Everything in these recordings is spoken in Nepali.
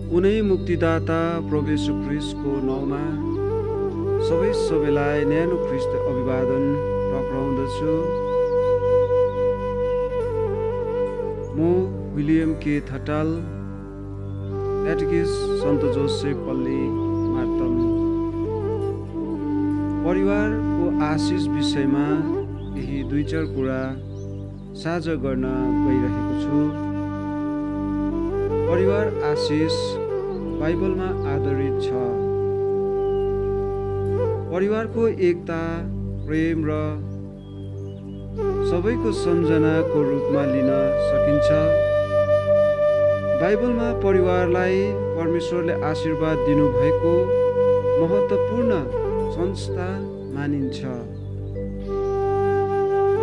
उनै मुक्तिदाता प्रभु येशू ख्रीष्टको नाउँमा सबैलाई न्यानो ख्रीष्ट अभिवादन टक्राउँदछु। म विलियम के थटाल, क्याटेकिस्ट सन्त जोसेफ पल्ली मार्तम। परिवारको आशिष विषयमा केही 2-4 कुरा साझा गर्न गइरहेको छु। परिवार आशिष बाइबलमा आधारित छ। परिवारको एकता, प्रेम र सबैको सम्झनाको रूपमा लिन सकिन्छ। बाइबलमा परिवारलाई परमेश्वरले आशीर्वाद दिनुभएको महत्त्वपूर्ण संस्था मानिन्छ।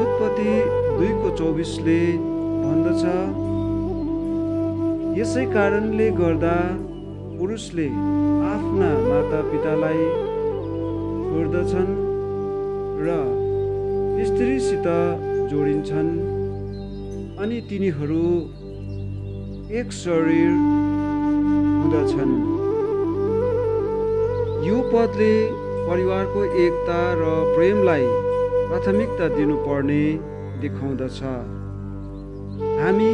उत्पत्ति 2:24 भन्दछ, यसै कारणले गर्दा पुरुषले आफ्ना मातापितालाई छोड्दछन् र स्त्रीसित जोडिन्छन् अनि तिनीहरू एक शरीर हुँदछन्। यो पदले परिवारको एकता र प्रेमलाई प्राथमिकता दिनुपर्ने देखाउँदछ। हामी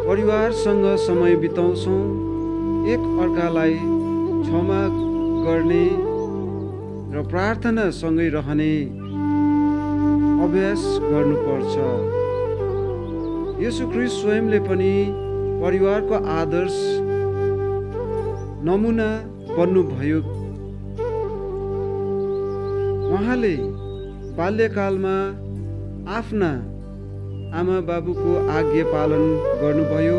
परिवारसँग समय बिताउँछौँ, एक अर्कालाई क्षमा गर्ने र प्रार्थनासँगै रहने अभ्यास गर्नुपर्छ। येशू ख्रीष्ट स्वयंले पनि परिवारको आदर्श नमुना बन्नुभयो। उहाँले बाल्यकालमा आफ्ना आमा बाबुको आज्ञा पालन गर्नुभयो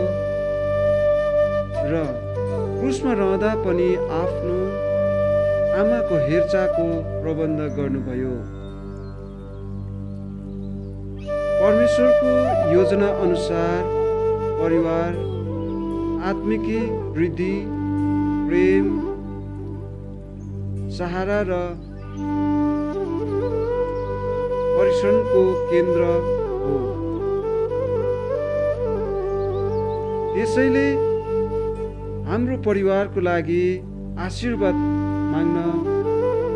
र क्रुसमा रहँदा पनि आफ्नो आमाको हेरचाहको प्रबन्ध गर्नुभयो। परमेश्वरको योजना अनुसार परिवार आत्मिक वृद्धि, प्रेम, सहारा र परिश्रमको केन्द्र हो। त्यसैले हाम्रो परिवारको लागि आशीर्वाद माग्न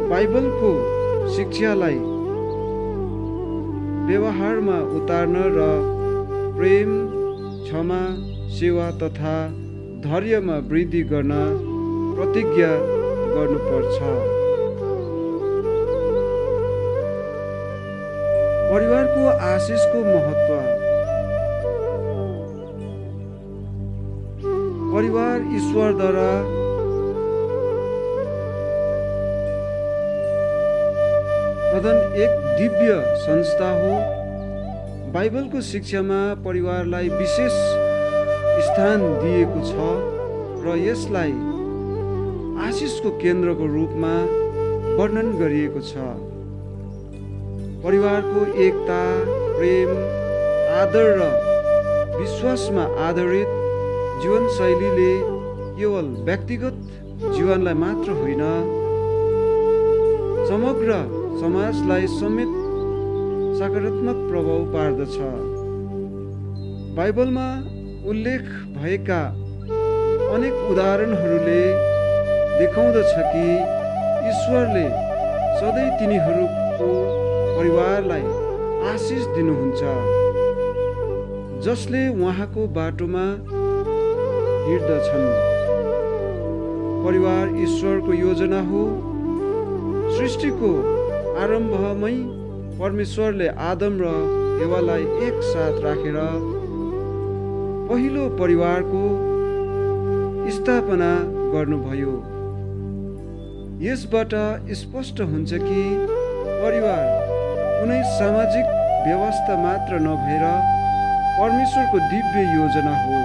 बाइबलको शिक्षालाई व्यवहारमा उतार्न र प्रेम, क्षमा, सेवा तथा धैर्यमा वृद्धि गर्न प्रतिज्ञा गर्नुपर्छ। परिवारको आशिषको महत्त्व। परिवार ईश्वरद्वारा प्रदान एक दिव्य संस्था हो। बाइबलको शिक्षामा परिवारलाई विशेष स्थान दिएको छ र यसलाई आशिषको केन्द्रको रूपमा वर्णन गरिएको छ। परिवारको एकता, प्रेम, आदर र विश्वासमा आधारित जीवनशैलीले केवल व्यक्तिगत जीवनलाई मात्र होइन, समग्र समाजलाई समेत सकारात्मक प्रभाव पार्दछ। बाइबलमा उल्लेख भएका अनेक उदाहरणहरूले देखाउँदछ कि ईश्वरले सधैँ तिनीहरूको परिवारलाई आशिष दिनुहुन्छ, जसले उहाँको बाटोमा हिँड्दछन्। परिवार ईश्वरको योजना हो। सृष्टिको आरम्भमै परमेश्वरले आदम र हेवालाई एक साथ राखेर पहिलो परिवारको स्थापना गर्नुभयो। यसबाट स्पष्ट हुन्छ कि परिवार कुनै सामाजिक व्यवस्था मात्र नभएर परमेश्वरको दिव्य योजना हो।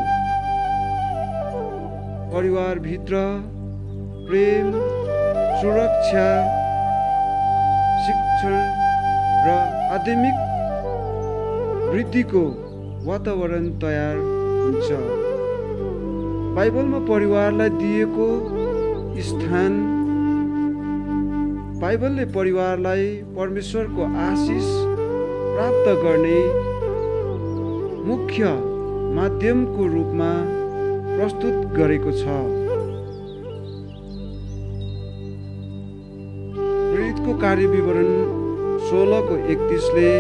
परिवारभित्र प्रेम, सुरक्षा, शिक्षण र आध्यात्मिक वृद्धिको वातावरण तयार हुन्छ। बाइबलमा परिवारलाई दिएको स्थान। बाइबलले परिवारलाई परमेश्वरको आशिष प्राप्त गर्ने मुख्य माध्यमको रूपमा प्रस्तुत गरेको छ। प्रेरितको कार्य विवरण 16:31ले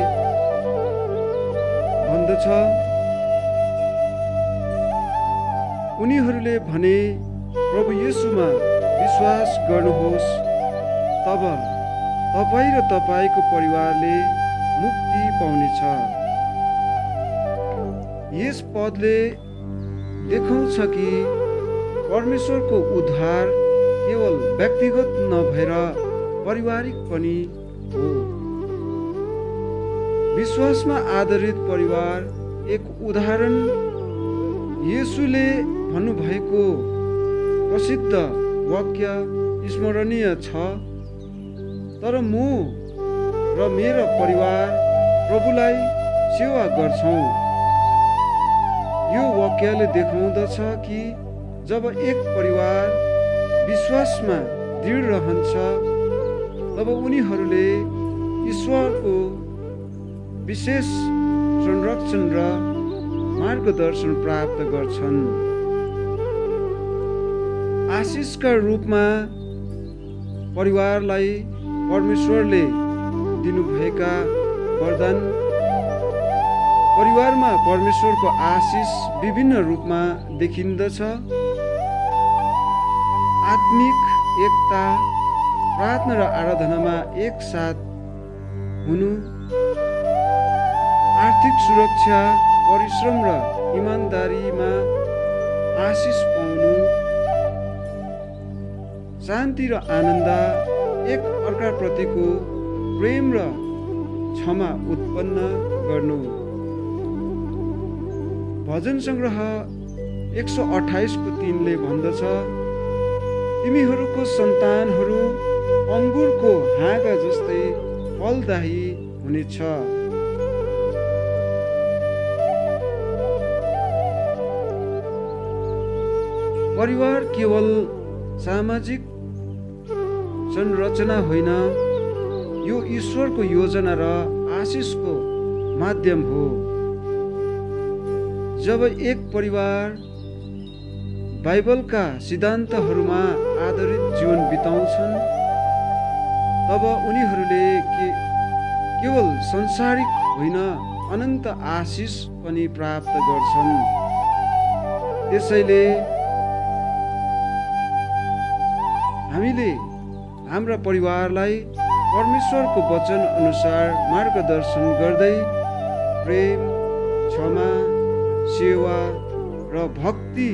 भन्दछ, उनीहरूले भने, प्रभु येशूमा विश्वास गर्नुहोस्, तब तपाईँ र तपाईँको परिवारले मुक्ति पाउनेछ। यस पदले देखाउँछ कि परमेश्वरको उद्धार केवल व्यक्तिगत नभएर पारिवारिक पनि हो। विश्वासमा आधारित परिवार एक उदाहरण येशूले भन्नुभएको प्रसिद्ध वाक्य स्मरणीय छ, तर म र मेरो परिवार प्रभुलाई सेवा गर्छौँ। यो वाक्यले देखाउँदछ कि जब एक परिवार विश्वासमा दृढ रहन्छ, तब उनीहरूले ईश्वरको विशेष संरक्षण र मार्गदर्शन प्राप्त गर्छन्। आशिषका रूपमा परिवारलाई परमेश्वरले दिनुभएका वरदान। परिवारमा परमेश्वरको आशिष विभिन्न रूपमा देखिन्दछ। आत्मिक एकता, प्रार्थना र आराधनामा एक साथ हुनु, आर्थिक सुरक्षा, परिश्रम र इमानदारीमा आशिष पाउनु, शान्ति र आनन्द, एक अर्काप्रतिको प्रेम र क्षमा उत्पन्न गर्नु। भजन सङ्ग्रह 128:3ले भन्दछ, तिमीहरूको सन्तानहरू अङ्गुरको हाँगा जस्तै फलदायी हुनेछ। परिवार केवल सामाजिक संरचना होइन, यो ईश्वरको योजना र आशिषको माध्यम हो। जब एक परिवार बाइबलका सिद्धान्तहरूमा आधारित जीवन बिताउँछन्, तब उनीहरूले केवल संसारिक होइन, अनन्त आशिष पनि प्राप्त गर्छन्। त्यसैले हामीले हाम्रा परिवारलाई परमेश्वरको वचन अनुसार मार्गदर्शन गर्दै प्रेम, क्षमा, सेवा र भक्ति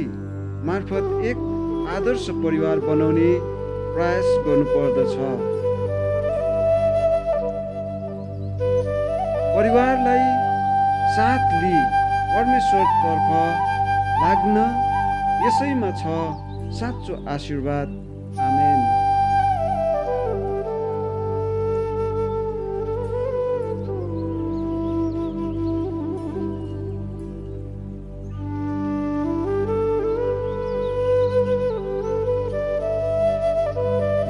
मार्फत एक आदर्श परिवार बनाउने प्रयास गर्नुपर्दछ। परिवारलाई साथ लिई परमेश्वरतर्फ लाग्न यसैमा छ साँचो आशीर्वाद। आमेन।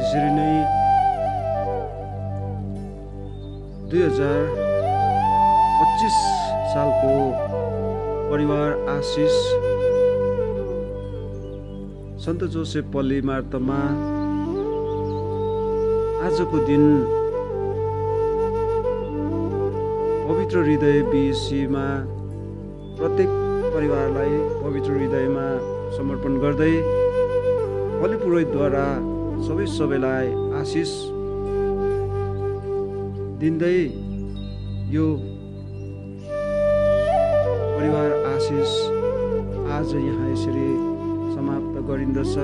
यसरी नै 2025 सालको परिवार आशिष सन्त जोसेफ पल्ली मार्तमा आजको दिन पवित्र हृदय बिएसीमा प्रत्येक परिवारलाई पवित्र हृदयमा समर्पण गर्दै बलि पुरोहितद्वारा सबैलाई आशिष दिँदै यो परिवार आशिष आज यहाँ यसरी समाप्त गरिन्दछ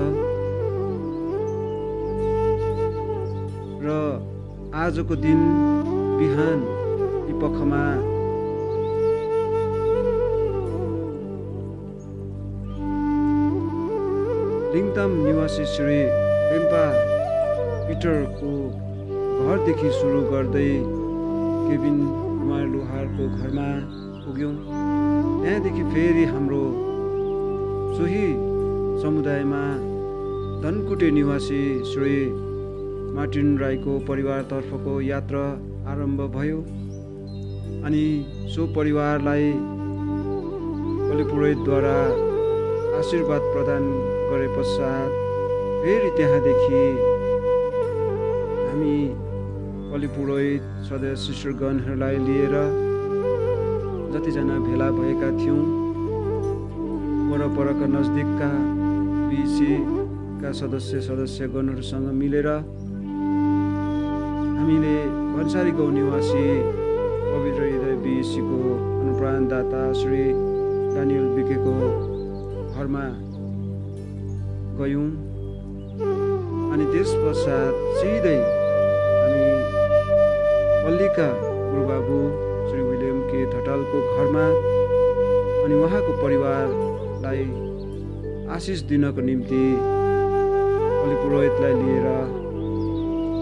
र आजको दिन बिहान यी पखमा लिङताम निवासी श्री पेम्पा पिटरको घरदेखि सुरु गर्दै केबिन कुमार लोहारको घरमा पुग्यौँ। त्यहाँदेखि फेरि हाम्रो सोही समुदायमा धनकुटे निवासी श्री मार्टिन राईको परिवारतर्फको यात्रा आरम्भ भयो। अनि सो परिवारलाई बलि पुरोहितद्वारा आशीर्वाद प्रदान गरे पश्चात फेरि त्यहाँदेखि हामी बलिपुरोहित सदस्य शिष्यगणहरूलाई लिएर जतिजना भेला भएका थियौँ वरपरका नजदिकका बिसीका सदस्यगणहरूसँग मिलेर हामीले भन्सारी गाउँ निवासी पवित्र हृदय बिसीको अनुप्राणदाता श्री डानियल बिकेको घरमा गयौँ। अनि त्यस पश्चात सिधै हामी पल्लीका गुरुबाबु श्री विलियम के ठटालको घरमा अनि उहाँको परिवारलाई आशिष दिनको निम्ति बलिपुरोहितलाई लिएर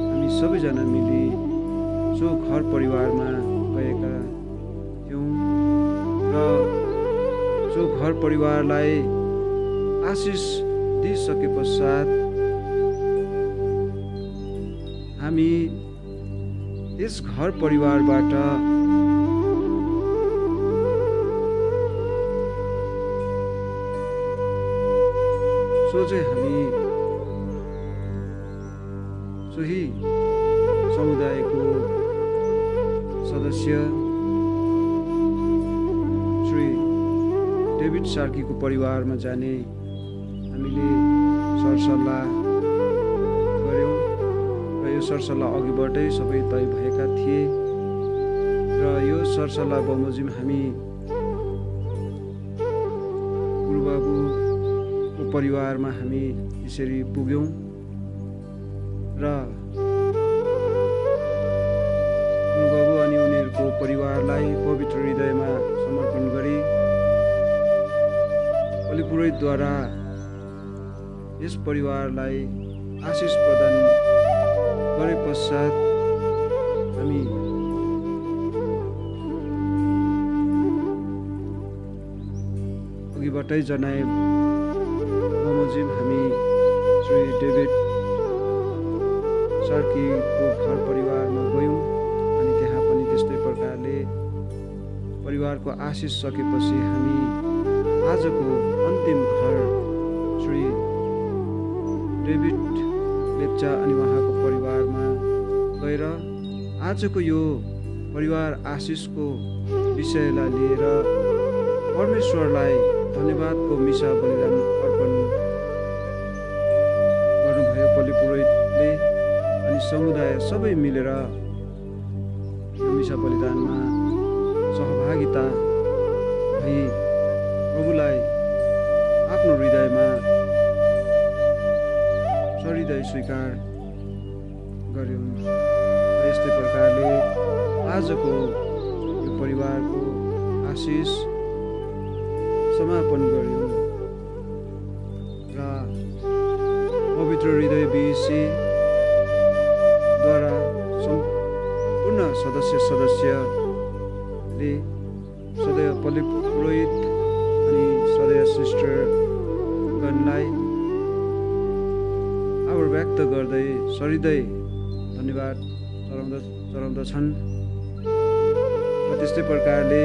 हामी सबैजना मिली सो घर परिवारमा गएका थियौँ र सो घर परिवारलाई आशिष दिइसके पश्चात हामी यस घर परिवारबाट सोझै हामी सोही समुदायको सदस्य श्री डेभिड सार्कीको परिवारमा जाने हामीले सरसल्लाह गऱ्यौँ र यो सरसल्लाह अघिबाटै सबै तय भएका थिए र यो सरसल्लाह बमोजिम हामी गुरुबाबुको परिवारमा हामी यसरी पुग्यौँ र गुरुबाबु अनि उनीहरूको परिवारलाई पवित्र हृदयमा समर्पण गरी बलिपुरोहितद्वारा यस परिवारलाई आशिष प्रदान गरे पश्चात हामी अघिबाटै जनाए बमोजिम हामी श्री डेभिड सार्कीको घर परिवारमा गयौँ अनि त्यहाँ पनि त्यस्तै प्रकारले परिवारको आशिष सकेपछि हामी आजको अन्तिम घर श्री डेभिड लेप्चा अनि उहाँको परिवारमा गएर आजको यो परिवार आशिषको विषयलाई लिएर परमेश्वरलाई धन्यवादको मिसा बलिदान अर्पण गर्नुभयो बलिपुरोहितले अनि समुदाय सबै मिलेर यो मिसा बलिदानमा सहभागिता भई प्रभुलाई आफ्नो हृदयमा सहृदय स्वीकार गर्यौँ। यस्तै प्रकारले आजको यो परिवारको आशिष समापन गर्यौँ र पवित्र हृदय बिसीद्वारा सम्पूर्ण सदस्यले सदैव बलिपुरोहित अनि सदैव सिस्टरगणलाई आभार व्यक्त गर्दै सहृदय धन्यवाद चढाउँदछन् र त्यस्तै प्रकारले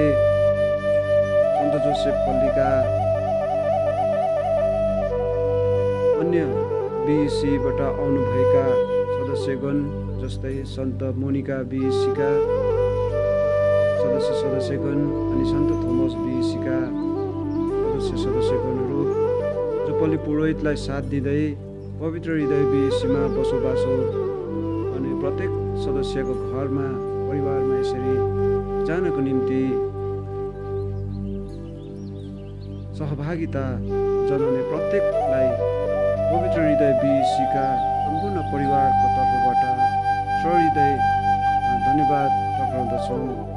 सन्त जोसेफ पल्लीका अन्य बिसीबाट आउनुभएका सदस्यगण जस्तै सन्त मोनिका बिसीका सदस्यगण अनि सन्त थोमस बिसीका सदस्यगणहरू जो बलिपुरोहितलाई साथ दिँदै पवित्र हृदय बिसीमा बसोबासो अनि प्रत्येक सदस्यको घरमा परिवारमा यसरी जानको निम्ति सहभागिता जनाउने प्रत्येकलाई पवित्र हृदय बिसीका सम्पूर्ण परिवारको तर्फबाट सहृदय धन्यवाद टक्राउँदछौँ।